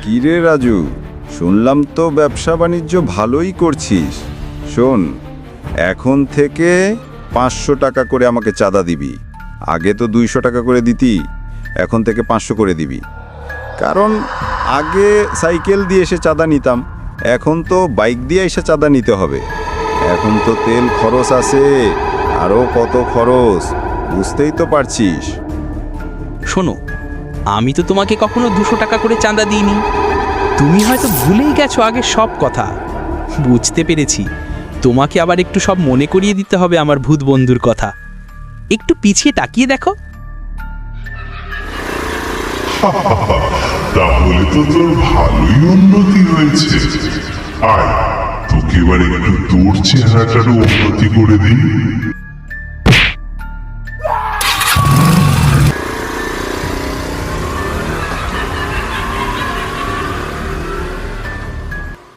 কিরে রাজু, শুনলাম তো ব্যবসা বাণিজ্য ভালোই করছিস। শোন, এখন থেকে 500 টাকা করে আমাকে চাঁদা দিবি। আগে তো 200 টাকা করে দিতি, এখন থেকে 500 করে দিবি। কারণ আগে সাইকেল দিয়ে এসে চাঁদা নিতাম, এখন তো বাইক দিয়ে এসে চাঁদা নিতে হবে। এখন তো তেল খরচ আছে, আরও কত খরচ বুঝতেই তো পারছিস। শোনো, আমি তো তোমাকে কখনো 200 টাকা করে চাঁদা দিইনি। তুমি হয়তো ভুলেই গেছো আগের সব কথা। বুঝতে পেরেছি, তোমাকে আবার একটু সব মনে করিয়ে দিতে হবে আমার ভূত বন্ধুর কথা। একটু পিছিয়ে তাকিয়ে দেখো। তাহলে তো তোর ভালোই উন্নতি হয়েছে। আয়, তোকে এবার একটু তোর চেহারাটারও উন্নতি করে দিই।